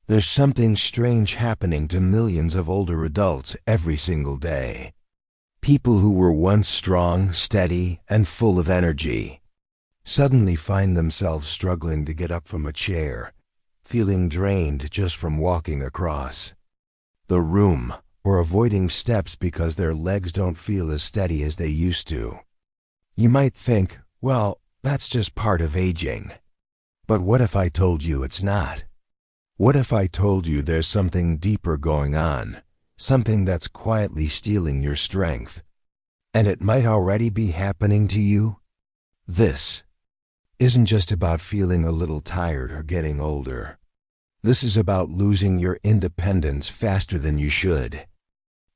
There's something strange happening to millions of older adults every single day. People who were once strong, steady, and full of energy suddenly find themselves struggling to get up from a chair, feeling drained just from walking across the room, or avoiding steps because their legs don't feel as steady as they used to. You might think, well, that's just part of aging. But what if I told you it's not? What if I told you there's something deeper going on, something that's quietly stealing your strength, and it might already be happening to you? This isn't just about feeling a little tired or getting older. This is about losing your independence faster than you should.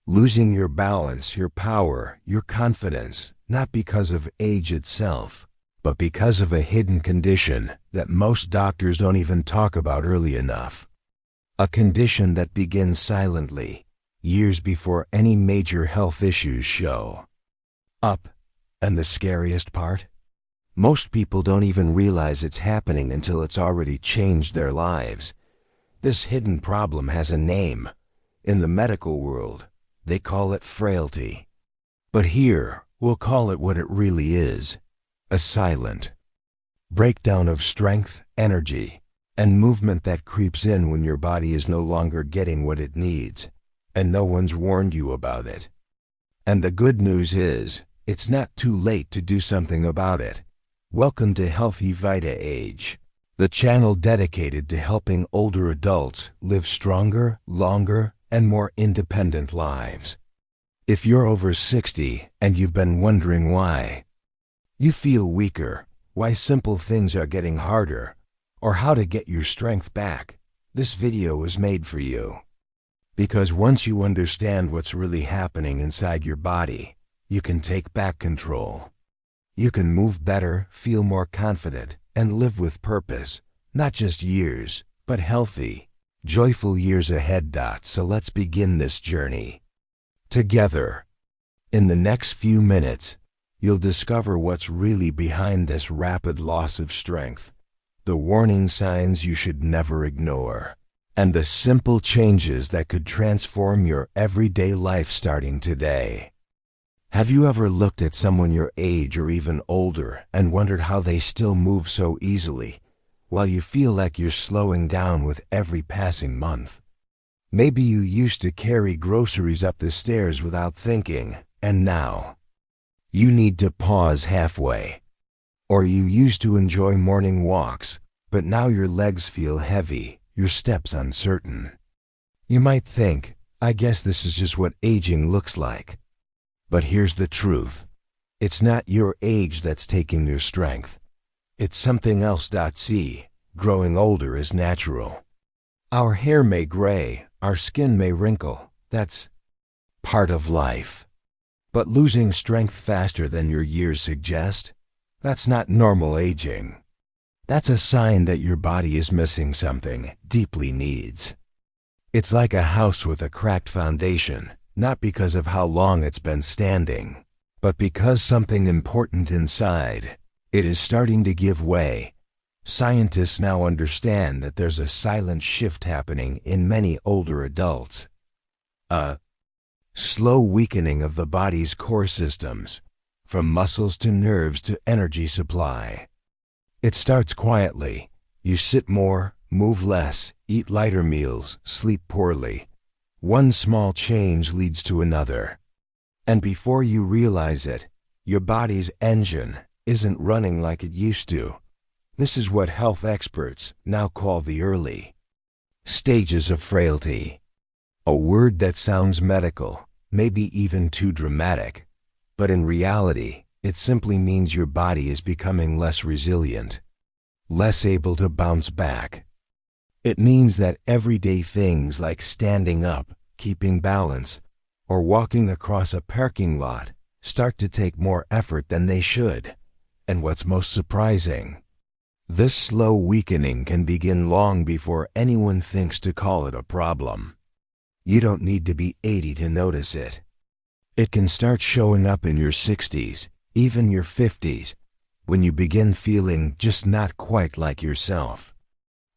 Losing your balance, your power, your confidence, not because of age itself, but because of a hidden condition that most doctors don't even talk about early enough. A condition that begins silently, years before any major health issues show up. And the scariest part? Most people don't even realize it's happening until it's already changed their lives. This hidden problem has a name. In the medical world, they call it frailty. But here, we'll call it what it really is: a silent breakdown of strength, energy, and movement that creeps in when your body is no longer getting what it needs, and no one's warned you about it. And the good news is, it's not too late to do something about it. Welcome to Healthy Vita Age, the channel dedicated to helping older adults live stronger, longer, and more independent lives. If you're over 60 and you've been wondering why you feel weaker, why simple things are getting harder, or how to get your strength back, this video is made for you. Because once you understand what's really happening inside your body, you can take back control. You can move better, feel more confident, and live with purpose. Not just years, but healthy, joyful years ahead. So let's begin this journey together. In the next few minutes, you'll discover what's really behind this rapid loss of strength, the warning signs you should never ignore, and the simple changes that could transform your everyday life starting today. Have you ever looked at someone your age or even older and wondered how they still move so easily, while you feel like you're slowing down with every passing month? Maybe you used to carry groceries up the stairs without thinking, and now you need to pause halfway. Or you used to enjoy morning walks, but now your legs feel heavy, your steps uncertain. You might think, I guess this is just what aging looks like. But here's the truth. It's not your age that's taking your strength. It's something else. See, growing older is natural. Our hair may gray, our skin may wrinkle. That's part of life. But losing strength faster than your years suggest, that's not normal aging. That's a sign that your body is missing something, deeply needs. It's like a house with a cracked foundation, not because of how long it's been standing, but because something important inside it is starting to give way. Scientists now understand that there's a silent shift happening in many older adults. A slow weakening of the body's core systems, from muscles to nerves to energy supply. It starts quietly. You sit more, move less, eat lighter meals, sleep poorly. One small change leads to another. And before you realize it, your body's engine isn't running like it used to. This is what health experts now call the early stages of frailty. A word that sounds medical, maybe even too dramatic, but in reality, it simply means your body is becoming less resilient, less able to bounce back. It means that everyday things like standing up, keeping balance, or walking across a parking lot start to take more effort than they should. And what's most surprising, this slow weakening can begin long before anyone thinks to call it a problem. You don't need to be 80 to notice it. It can start showing up in your 60s, even your 50s, when you begin feeling just not quite like yourself.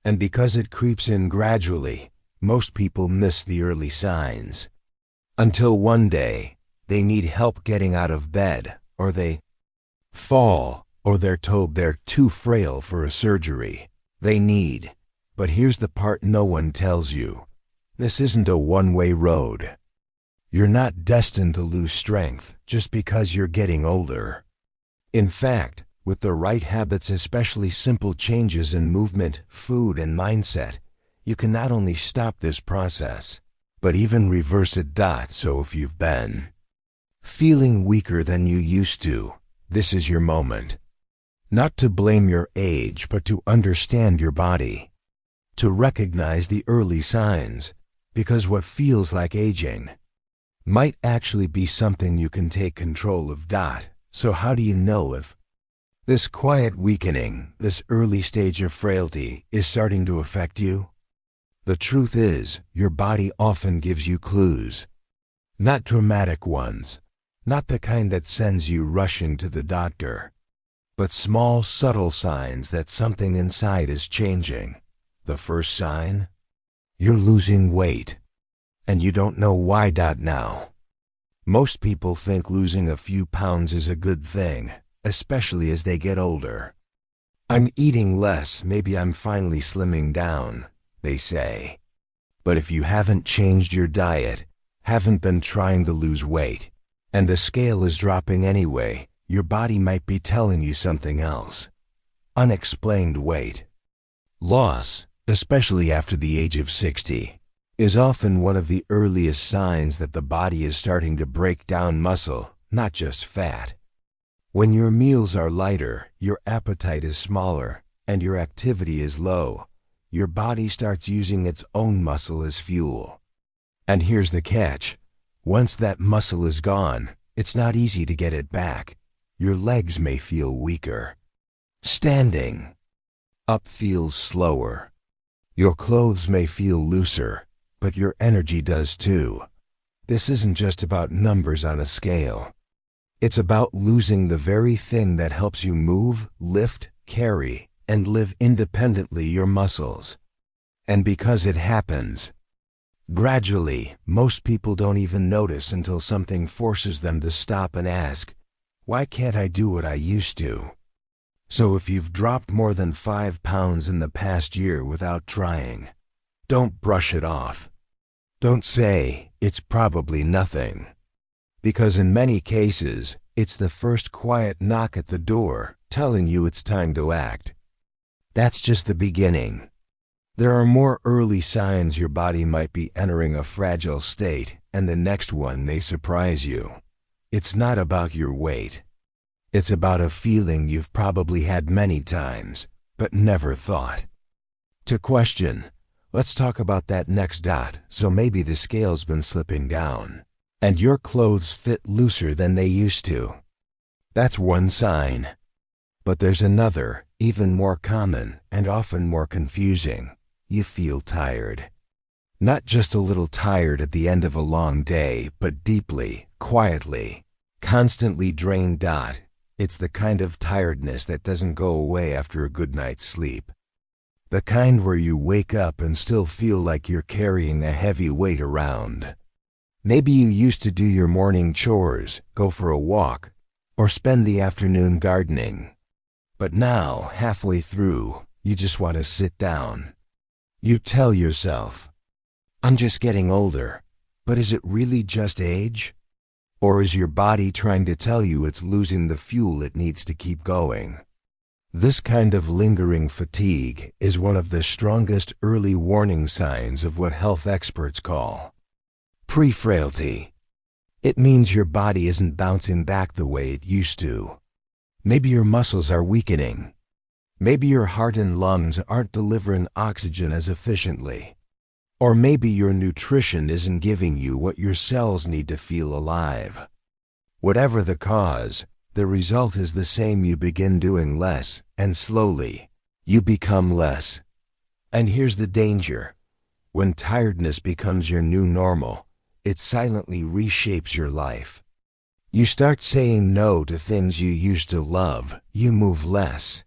And because it creeps in gradually, most people miss the early signs. Until one day, they need help getting out of bed, or they fall, or they're told they're too frail for a surgery. They need. But here's the part no one tells you. This isn't a one-way road. You're not destined to lose strength just because you're getting older. In fact, with the right habits, especially simple changes in movement, food, and mindset, you can not only stop this process, but even reverse it. So if you've been feeling weaker than you used to, this is your moment. Not to blame your age, but to understand your body. To recognize the early signs, because what feels like aging might actually be something you can take control of. So how do you know if this quiet weakening, this early stage of frailty, is starting to affect you? The truth is, your body often gives you clues. Not dramatic ones, not the kind that sends you rushing to the doctor, but small, subtle signs that something inside is changing. The first sign? You're losing weight, and you don't know why. Now, most people think losing a few pounds is a good thing, especially as they get older. I'm eating less, maybe I'm finally slimming down, they say. But if you haven't changed your diet, haven't been trying to lose weight, and the scale is dropping anyway, your body might be telling you something else. Unexplained weight loss, especially after the age of 60, is often one of the earliest signs that the body is starting to break down muscle, not just fat. When your meals are lighter, your appetite is smaller, and your activity is low, your body starts using its own muscle as fuel. And here's the catch. Once that muscle is gone, it's not easy to get it back. Your legs may feel weaker. Standing up feels slower. Your clothes may feel looser, but your energy does too. This isn't just about numbers on a scale. It's about losing the very thing that helps you move, lift, carry, and live independently, your muscles. And because it happens gradually, most people don't even notice until something forces them to stop and ask, why can't I do what I used to? So if you've dropped more than 5 pounds in the past year without trying, don't brush it off. Don't say, it's probably nothing. Because in many cases, it's the first quiet knock at the door telling you it's time to act. That's just the beginning. There are more early signs your body might be entering a fragile state, and the next one may surprise you. It's not about your weight. It's about a feeling you've probably had many times, but never thought to question. Let's talk about that next. So maybe the scale's been slipping down, and your clothes fit looser than they used to. That's one sign. But there's another, even more common and often more confusing. You feel tired. Not just a little tired at the end of a long day, but deeply, quietly, constantly drained. It's the kind of tiredness that doesn't go away after a good night's sleep. The kind where you wake up and still feel like you're carrying a heavy weight around. Maybe you used to do your morning chores, go for a walk, or spend the afternoon gardening. But now, halfway through, you just want to sit down. You tell yourself, I'm just getting older. But is it really just age? Or is your body trying to tell you it's losing the fuel it needs to keep going? This kind of lingering fatigue is one of the strongest early warning signs of what health experts call pre-frailty. It means your body isn't bouncing back the way it used to. Maybe your muscles are weakening. Maybe your heart and lungs aren't delivering oxygen as efficiently. Or maybe your nutrition isn't giving you what your cells need to feel alive. Whatever the cause, the result is the same. You begin doing less, and slowly, you become less. And here's the danger. When tiredness becomes your new normal, it silently reshapes your life. You start saying no to things you used to love. You move less.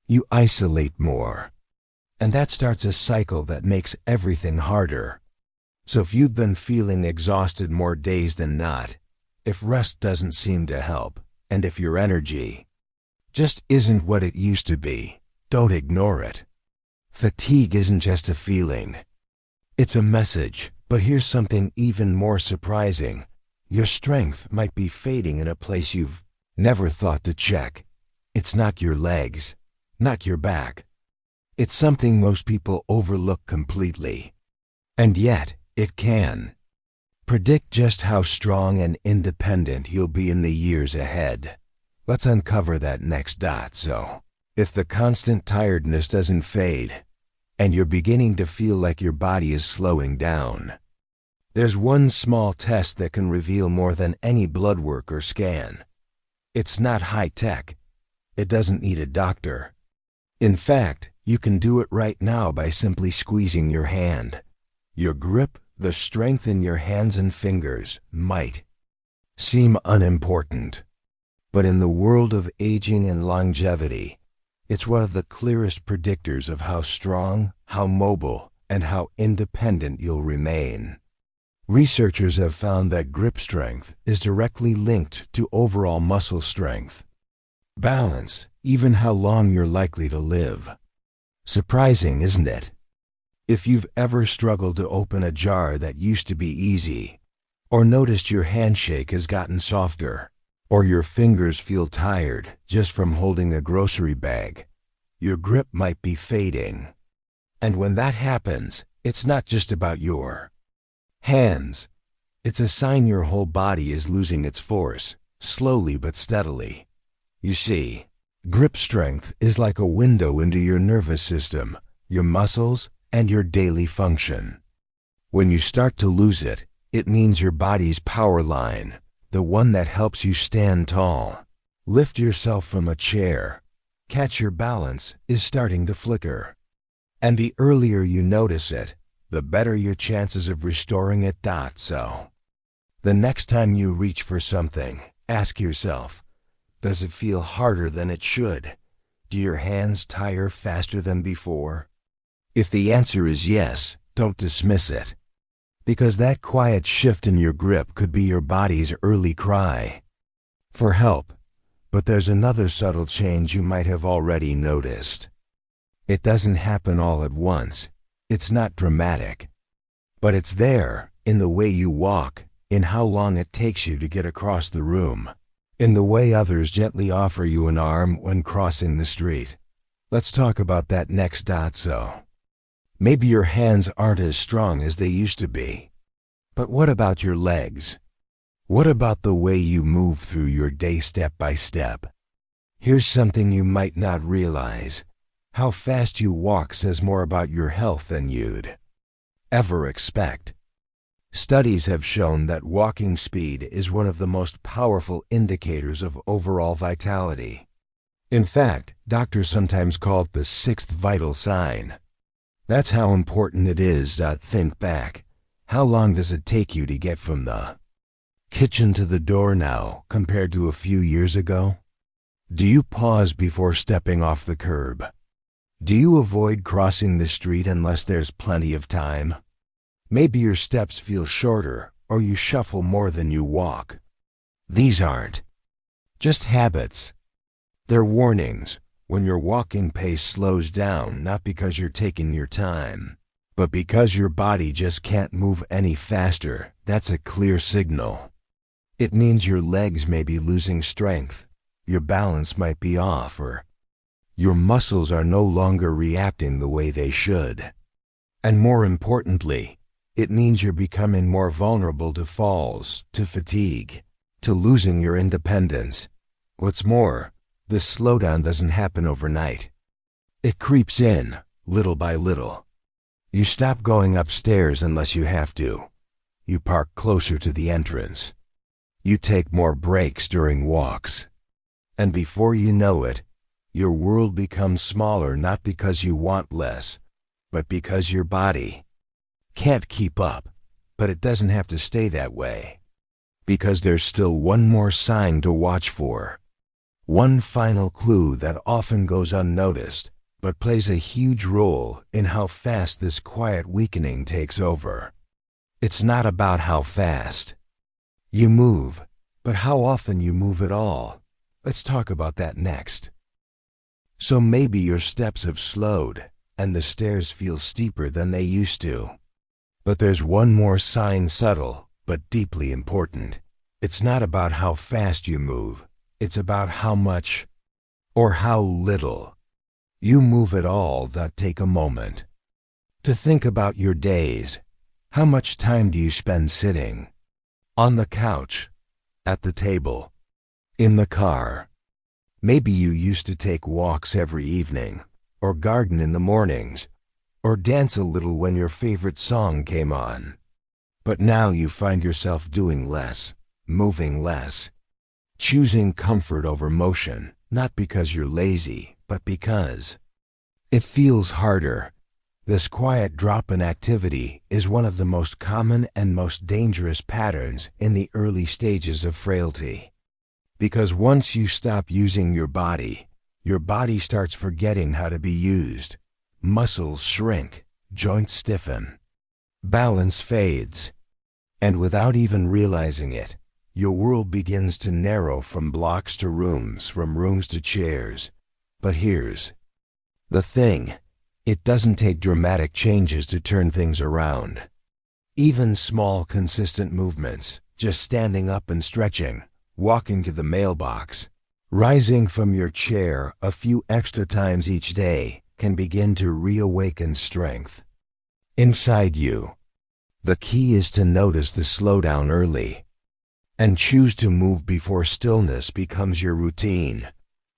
You isolate more. And that starts a cycle that makes everything harder. So if you've been feeling exhausted more days than not, if rest doesn't seem to help, and if your energy just isn't what it used to be, don't ignore it. Fatigue isn't just a feeling. It's a message. But here's something even more surprising. Your strength might be fading in a place you've never thought to check. It's not your legs, not your back. It's something most people overlook completely. And yet, it can predict just how strong and independent you'll be in the years ahead. Let's uncover that next dot. So, if the constant tiredness doesn't fade, and you're beginning to feel like your body is slowing down, there's one small test that can reveal more than any blood work or scan. It's not high-tech. It doesn't need a doctor. In fact, you can do it right now by simply squeezing your hand. Your grip, the strength in your hands and fingers, might seem unimportant. But in the world of aging and longevity, it's one of the clearest predictors of how strong, how mobile, and how independent you'll remain. Researchers have found that grip strength is directly linked to overall muscle strength, balance, even how long you're likely to live. Surprising, isn't it? If you've ever struggled to open a jar that used to be easy, or noticed your handshake has gotten softer, or your fingers feel tired just from holding a grocery bag, your grip might be fading. And when that happens, it's not just about your hands. It's a sign your whole body is losing its force, slowly but steadily. You see, grip strength is like a window into your nervous system, your muscles, and your daily function. When you start to lose it, it means your body's power line, the one that helps you stand tall, lift yourself from a chair, catch your balance, is starting to flicker. And the earlier you notice it, the better your chances of restoring it. So, the next time you reach for something, ask yourself, does it feel harder than it should? Do your hands tire faster than before? If the answer is yes, don't dismiss it, because that quiet shift in your grip could be your body's early cry for help. But there's another subtle change you might have already noticed. It doesn't happen all at once. It's not dramatic. But it's there, in the way you walk, in how long it takes you to get across the room, in the way others gently offer you an arm when crossing the street. Let's talk about that next. So, maybe your hands aren't as strong as they used to be. But what about your legs? What about the way you move through your day step by step? Here's something you might not realize. How fast you walk says more about your health than you'd ever expect. Studies have shown that walking speed is one of the most powerful indicators of overall vitality. In fact, doctors sometimes call it the sixth vital sign. That's how important it is. Think back. How long does it take you to get from the kitchen to the door now compared to a few years ago? Do you pause before stepping off the curb? Do you avoid crossing the street unless there's plenty of time? Maybe your steps feel shorter, or you shuffle more than you walk. These aren't just habits. They're warnings when your walking pace slows down, not because you're taking your time, but because your body just can't move any faster. That's a clear signal. It means your legs may be losing strength, your balance might be off, or your muscles are no longer reacting the way they should. And more importantly, it means you're becoming more vulnerable to falls, to fatigue, to losing your independence. What's more, this slowdown doesn't happen overnight. It creeps in, little by little. You stop going upstairs unless you have to. You park closer to the entrance. You take more breaks during walks. And before you know it, your world becomes smaller, not because you want less, but because your body can't keep up. But it doesn't have to stay that way, because there's still one more sign to watch for. One final clue that often goes unnoticed, but plays a huge role in how fast this quiet weakening takes over. It's not about how fast you move, but how often you move at all. Let's talk about that next. So maybe your steps have slowed, and the stairs feel steeper than they used to. But there's one more sign, subtle but deeply important. It's not about how fast you move, it's about how much or how little you move at all. That take a moment to think about your days. How much time do you spend sitting on the couch, at the table, in the car? Maybe you used to take walks every evening, or garden in the mornings, or dance a little when your favorite song came on. But now you find yourself doing less, moving less, choosing comfort over motion, not because you're lazy, but because it feels harder. This quiet drop in activity is one of the most common and most dangerous patterns in the early stages of frailty. Because once you stop using your body starts forgetting how to be used. Muscles shrink, joints stiffen, balance fades, and without even realizing it, your world begins to narrow from blocks to rooms, from rooms to chairs. But here's the thing. It doesn't take dramatic changes to turn things around. Even small, consistent movements, just standing up and stretching, walking to the mailbox, rising from your chair a few extra times each day, can begin to reawaken strength inside you. The key is to notice the slowdown early and choose to move before stillness becomes your routine.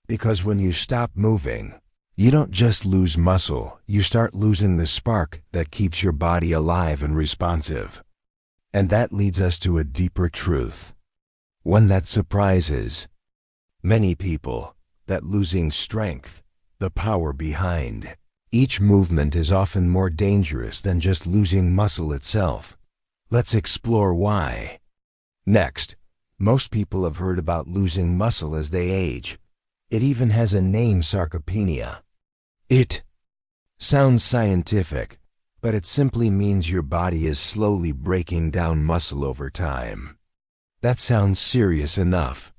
Because when you stop moving, you don't just lose muscle, you start losing the spark that keeps your body alive and responsive. And that leads us to a deeper truth, one that surprises many people, that losing strength, the power behind each movement, is often more dangerous than just losing muscle itself. Let's explore why. Next, most people have heard about losing muscle as they age. It even has a name, sarcopenia. It sounds scientific, but it simply means your body is slowly breaking down muscle over time. That sounds serious enough.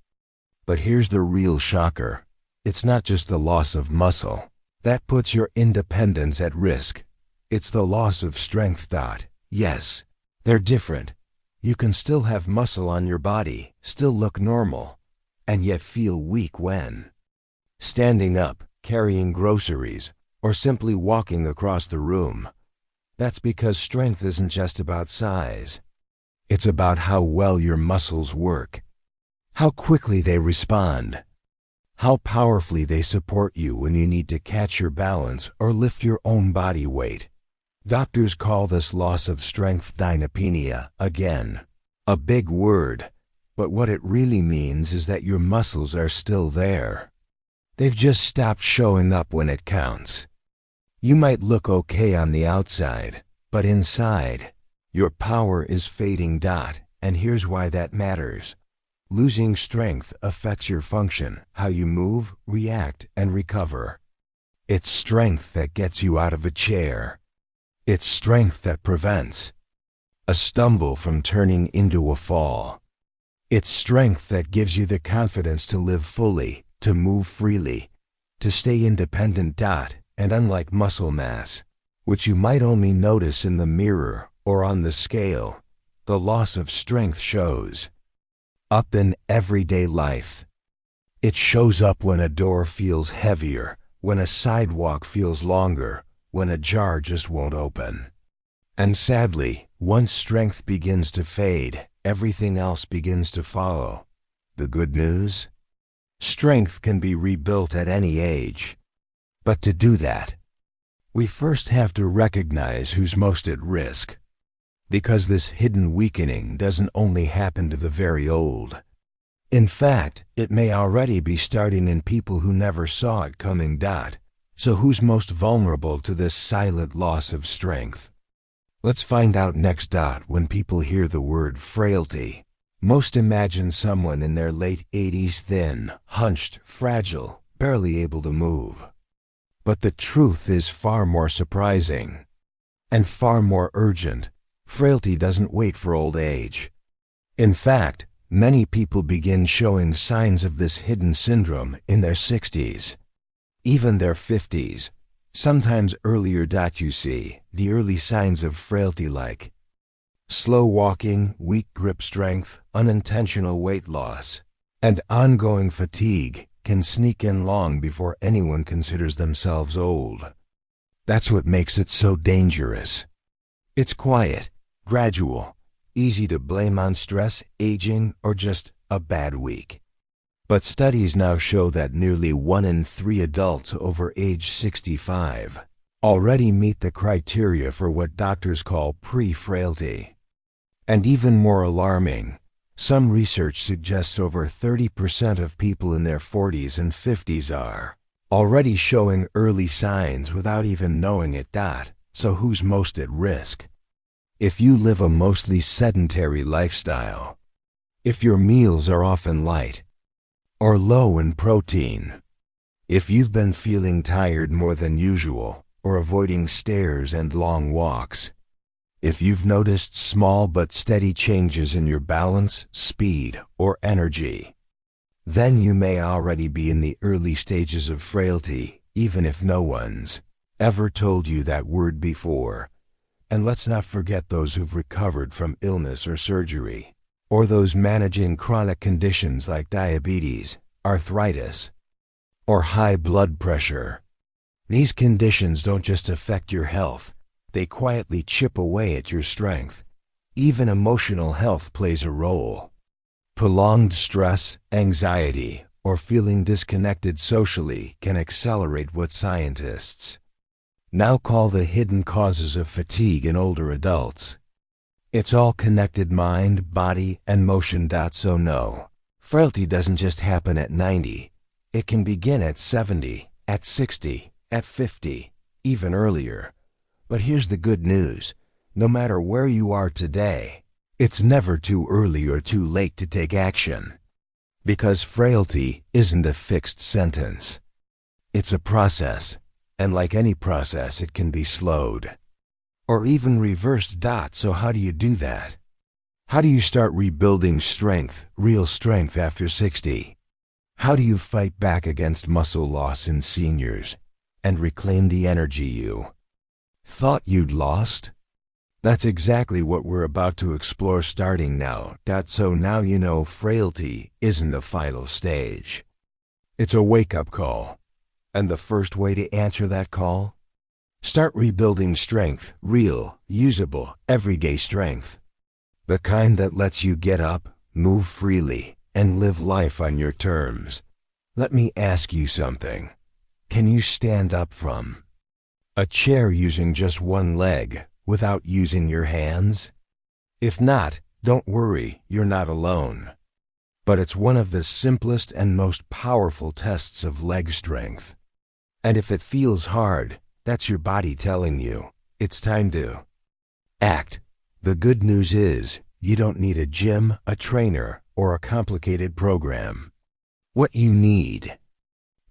But here's the real shocker. It's not just the loss of muscle that puts your independence at risk. It's the loss of strength. Yes, they're different. You can still have muscle on your body, still look normal, and yet feel weak when standing up, carrying groceries, or simply walking across the room. That's because strength isn't just about size. It's about how well your muscles work, how quickly they respond, how powerfully they support you when you need to catch your balance or lift your own body weight. Doctors call this loss of strength dynapenia. Again, a big word, but what it really means is that your muscles are still there. They've just stopped showing up when it counts. You might look okay on the outside, but inside, your power is fading. And here's why that matters. Losing strength affects your function, how you move, react, and recover. It's strength that gets you out of a chair. It's strength that prevents a stumble from turning into a fall. It's strength that gives you the confidence to live fully, to move freely, to stay independent. And unlike muscle mass, which you might only notice in the mirror or on the scale, the loss of strength shows up in everyday life. It shows up when a door feels heavier, when a sidewalk feels longer, when a jar just won't open. And sadly, once strength begins to fade, everything else begins to follow. The good news? Strength can be rebuilt at any age. But to do that, we first have to recognize who's most at risk. Because this hidden weakening doesn't only happen to the very old. In fact, it may already be starting in people who never saw it coming. So who's most vulnerable to this silent loss of strength? Let's find out next. When people hear the word frailty, most imagine someone in their late 80s, thin, hunched, fragile, barely able to move. But the truth is far more surprising and far more urgent. Frailty doesn't wait for old age. In fact, many people begin showing signs of this hidden syndrome in their 60s, even their 50s, sometimes earlier. You see the early signs of frailty like slow walking, weak grip strength, unintentional weight loss, and ongoing fatigue can sneak in long before anyone considers themselves old. That's what makes it so dangerous. It's quiet, gradual, easy to blame on stress, aging, or just a bad week. But studies now show that nearly 1 in 3 adults over age 65 already meet the criteria for what doctors call pre-frailty. And even more alarming, some research suggests over 30% of people in their 40s and 50s are already showing early signs without even knowing it. So who's most at risk? If you live a mostly sedentary lifestyle, if your meals are often light or low in protein, if you've been feeling tired more than usual or avoiding stairs and long walks, if you've noticed small but steady changes in your balance, speed, or energy, then you may already be in the early stages of frailty, even if no one's ever told you that word before. And let's not forget those who've recovered from illness or surgery, or those managing chronic conditions like diabetes, arthritis, or high blood pressure. These conditions don't just affect your health, they quietly chip away at your strength. Even emotional health plays a role. Prolonged stress, anxiety, or feeling disconnected socially can accelerate what scientists now call the hidden causes of fatigue in older adults. It's all connected: mind, body, and motion. So no, frailty doesn't just happen at 90. It can begin at 70, at 60, at 50, even earlier. But here's the good news. No matter where you are today, it's never too early or too late to take action. Because frailty isn't a fixed sentence. It's a process, and like any process, it can be slowed or even reversed. So how do you do that? How do you start rebuilding strength, real strength, after 60? How do you fight back against muscle loss in seniors and reclaim the energy you thought you'd lost? That's exactly what we're about to explore starting now. So now you know frailty isn't a final stage. It's a wake-up call. And the first way to answer that call? Start rebuilding strength, real, usable, everyday strength. The kind that lets you get up, move freely, and live life on your terms. Let me ask you something. Can you stand up from a chair using just one leg without using your hands? If not, don't worry, you're not alone. But it's one of the simplest and most powerful tests of leg strength. And if it feels hard, that's your body telling you it's time to act. The good news is you don't need a gym, a trainer, or a complicated program. What you need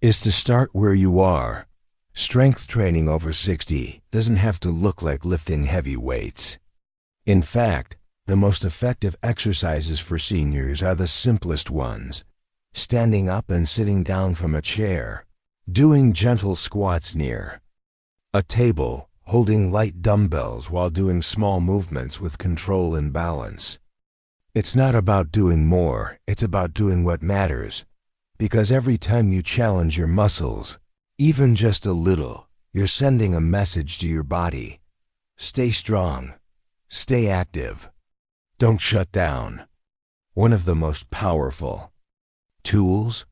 is to start where you are. Strength training over 60 doesn't have to look like lifting heavy weights. In fact, the most effective exercises for seniors are the simplest ones: standing up and sitting down from a chair, doing gentle squats near a table, holding light dumbbells while doing small movements with control and balance. It's not about doing more, it's about doing what matters. Because every time you challenge your muscles, even just a little, you're sending a message to your body. Stay strong. Stay active. Don't shut down. One of the most powerful tools?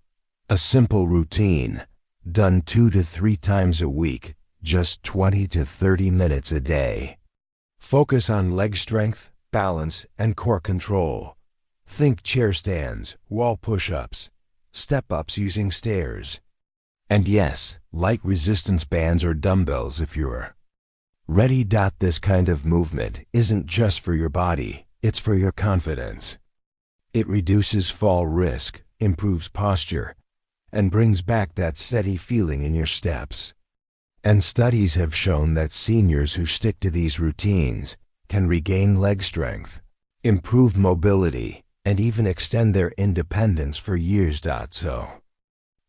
A simple routine, done 2 to 3 times a week, just 20 to 30 minutes a day. Focus on leg strength, balance, and core control. Think chair stands, wall push-ups, step-ups using stairs. And yes, light resistance bands or dumbbells if you're ready. This kind of movement isn't just for your body, it's for your confidence. It reduces fall risk, improves posture, and brings back that steady feeling in your steps. And studies have shown that seniors who stick to these routines can regain leg strength, improve mobility, and even extend their independence for years. So,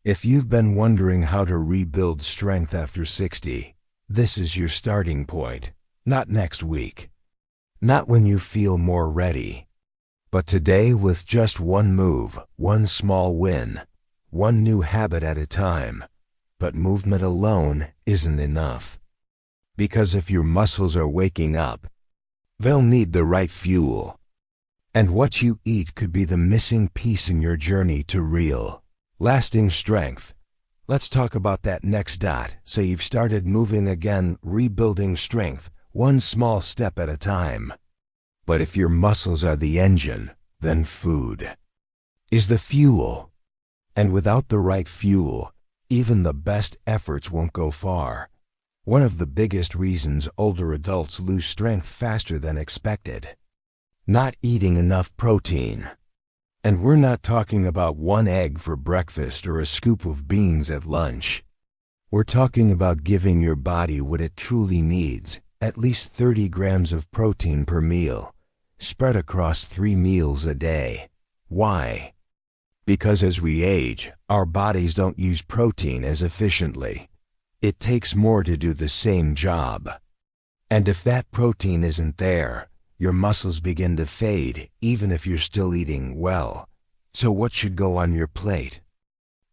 if you've been wondering how to rebuild strength after 60, this is your starting point. Not next week, not when you feel more ready, but today with just one move, one small win, one new habit at a time. But movement alone isn't enough. Because if your muscles are waking up, they'll need the right fuel. And what you eat could be the missing piece in your journey to real, lasting strength. Let's talk about that next. So you've started moving again, rebuilding strength, one small step at a time. But if your muscles are the engine, then food is the fuel. And without the right fuel, even the best efforts won't go far. One of the biggest reasons older adults lose strength faster than expected: not eating enough protein. And we're not talking about one egg for breakfast or a scoop of beans at lunch. We're talking about giving your body what it truly needs, at least 30 grams of protein per meal, spread across 3 meals a day. Why? Because as we age, our bodies don't use protein as efficiently. It takes more to do the same job. And if that protein isn't there, your muscles begin to fade, even if you're still eating well. So what should go on your plate?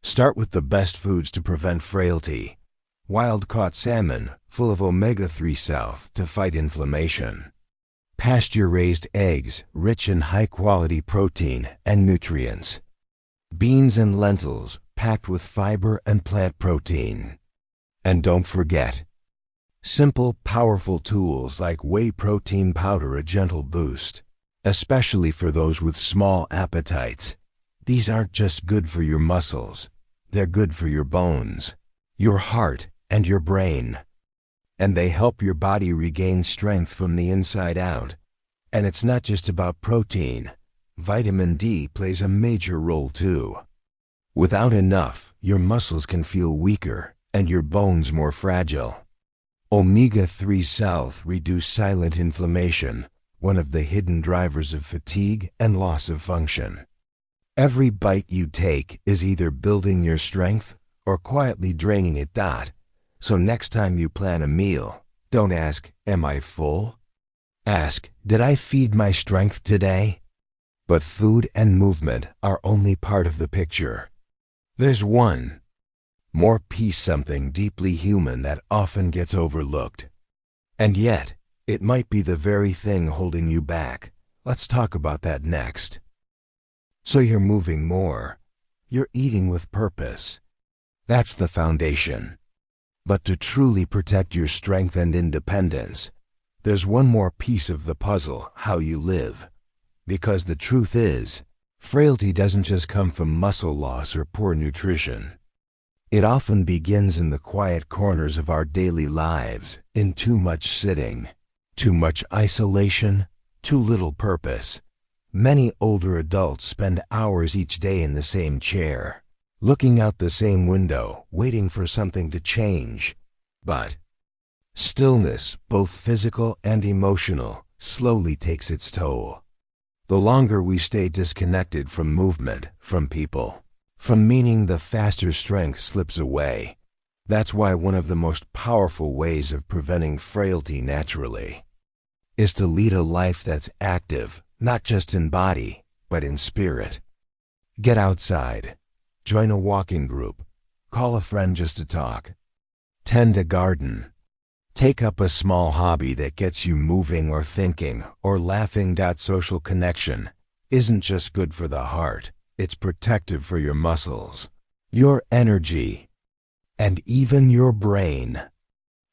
Start with the best foods to prevent frailty. Wild-caught salmon, full of omega-3 south to fight inflammation. Pasture-raised eggs, rich in high-quality protein and nutrients. Beans and lentils, packed with fiber and plant protein. And don't forget, simple, powerful tools like whey protein powder, a gentle boost, especially for those with small appetites. These aren't just good for your muscles, they're good for your bones, your heart, and your brain. And they help your body regain strength from the inside out. And it's not just about protein. Vitamin D plays a major role too. Without enough, your muscles can feel weaker and your bones more fragile. Omega-3 south reduce silent inflammation, one of the hidden drivers of fatigue and loss of function. Every bite you take is either building your strength or quietly draining it. So next time you plan a meal, don't ask, "Am I full?" Ask, "Did I feed my strength today?" But food and movement are only part of the picture. There's one more piece, something deeply human that often gets overlooked. And yet, it might be the very thing holding you back. Let's talk about that next. So you're moving more. You're eating with purpose. That's the foundation. But to truly protect your strength and independence, there's one more piece of the puzzle: how you live. Because the truth is, frailty doesn't just come from muscle loss or poor nutrition. It often begins in the quiet corners of our daily lives, in too much sitting, too much isolation, too little purpose. Many older adults spend hours each day in the same chair, looking out the same window, waiting for something to change. But stillness, both physical and emotional, slowly takes its toll. The longer we stay disconnected from movement, from people, from meaning, the faster strength slips away. That's why one of the most powerful ways of preventing frailty naturally is to lead a life that's active, not just in body, but in spirit. Get outside, join a walking group, call a friend just to talk, tend a garden, take up a small hobby that gets you moving or thinking or laughing. Social connection isn't just good for the heart, it's protective for your muscles, your energy, and even your brain.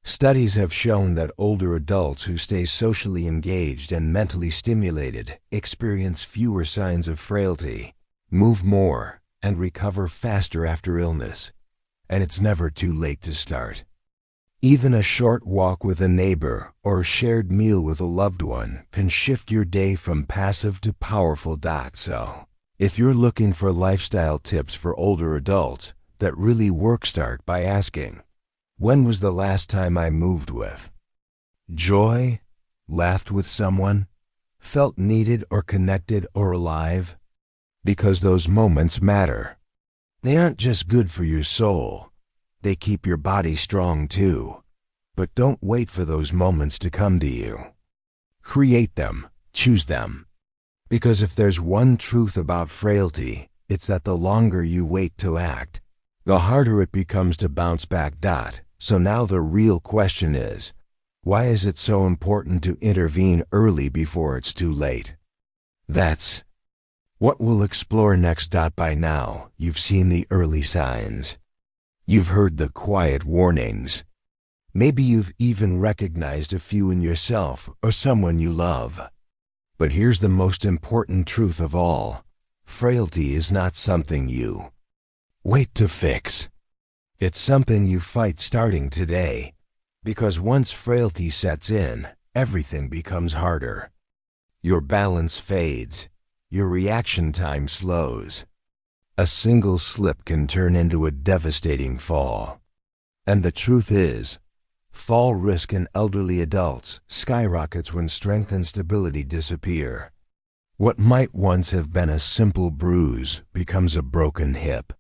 Studies have shown that older adults who stay socially engaged and mentally stimulated experience fewer signs of frailty, move more, and recover faster after illness. And it's never too late to start. Even a short walk with a neighbor or a shared meal with a loved one can shift your day from passive to powerful. So, if you're looking for lifestyle tips for older adults that really work, start by asking, When was the last time I moved with joy, laughed with someone, felt needed or connected or alive? Because those moments matter. They aren't just good for your soul. They keep your body strong too. But don't wait for those moments to come to you. Create them. Choose them. Because if there's one truth about frailty, it's that the longer you wait to act, the harder it becomes to bounce back. So now the real question is, why is it so important to intervene early before it's too late? That's what we'll explore next. By now, you've seen the early signs. You've heard the quiet warnings. Maybe you've even recognized a few in yourself or someone you love. But here's the most important truth of all. Frailty is not something you wait to fix. It's something you fight starting today. Because once frailty sets in, everything becomes harder. Your balance fades. Your reaction time slows. A single slip can turn into a devastating fall. And the truth is, fall risk in elderly adults skyrockets when strength and stability disappear. What might once have been a simple bruise becomes a broken hip,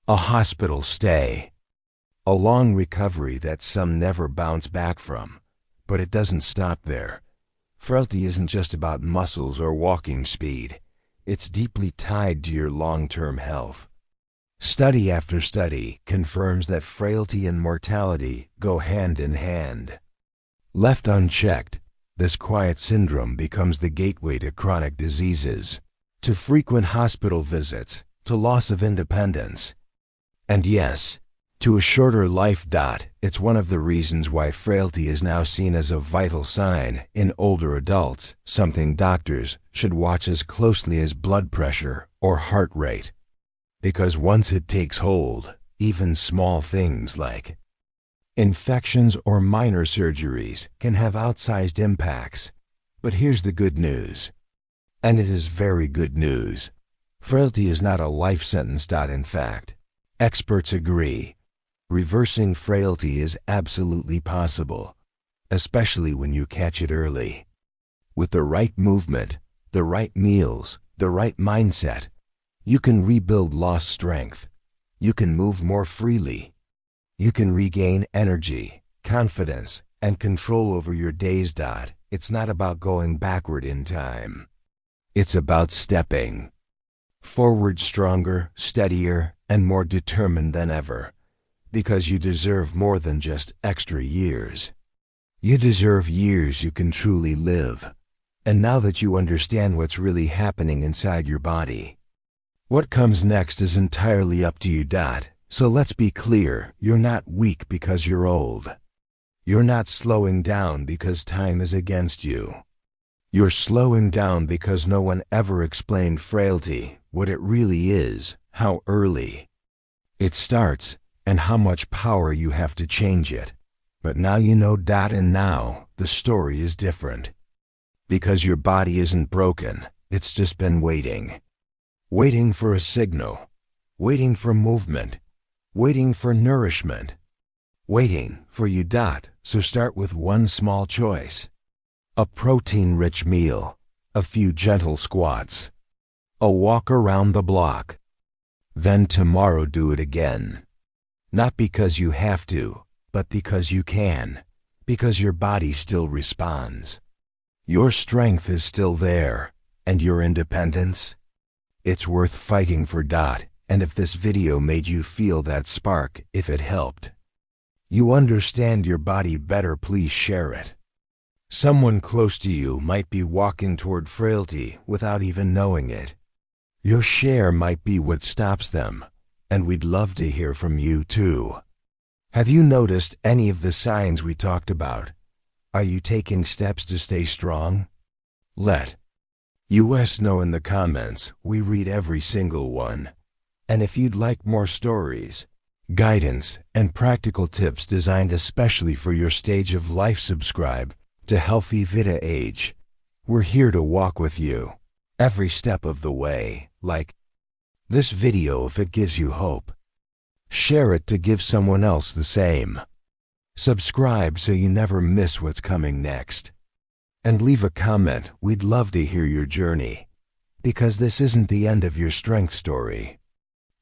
a hospital stay, a long recovery that some never bounce back from. But it doesn't stop there. Frailty isn't just about muscles or walking speed. It's deeply tied to your long-term health. Study after study confirms that frailty and mortality go hand in hand. Left unchecked, this quiet syndrome becomes the gateway to chronic diseases, to frequent hospital visits, to loss of independence. And yes, to a shorter life. It's one of the reasons why frailty is now seen as a vital sign in older adults, something doctors should watch as closely as blood pressure or heart rate. Because once it takes hold, even small things like infections or minor surgeries can have outsized impacts. But here's the good news. And it is very good news. Frailty is not a life sentence. In fact, experts agree. Reversing frailty is absolutely possible, especially when you catch it early. With the right movement, the right meals, the right mindset, you can rebuild lost strength. You can move more freely. You can regain energy, confidence, and control over your days. It's not about going backward in time. It's about stepping forward stronger, steadier, and more determined than ever. Because you deserve more than just extra years. You deserve years you can truly live. And now that you understand what's really happening inside your body, what comes next is entirely up to you. So let's be clear, you're not weak because you're old. You're not slowing down because time is against you. You're slowing down because no one ever explained frailty, what it really is, how early it starts, and how much power you have to change it. But now you know. And now, the story is different. Because your body isn't broken, it's just been waiting. Waiting for a signal. Waiting for movement. Waiting for nourishment. Waiting for you. So start with one small choice. A protein-rich meal. A few gentle squats. A walk around the block. Then tomorrow do it again. Not because you have to, but because you can. Because your body still responds. Your strength is still there, and your independence? It's worth fighting for. And if this video made you feel that spark, if it helped you understand your body better, please share it. Someone close to you might be walking toward frailty without even knowing it. Your share might be what stops them. And we'd love to hear from you too. Have you noticed any of the signs we talked about? Are you taking steps to stay strong? Let us know in the comments. We read every single one. And if you'd like more stories, guidance, and practical tips designed especially for your stage of life, subscribe to Healthy Vita Age. We're here to walk with you every step of the way. Like this video if it gives you hope. Share it to give someone else the same. Subscribe so you never miss what's coming next. And leave a comment. We'd love to hear your journey. Because this isn't the end of your strength story.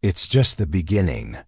It's just the beginning.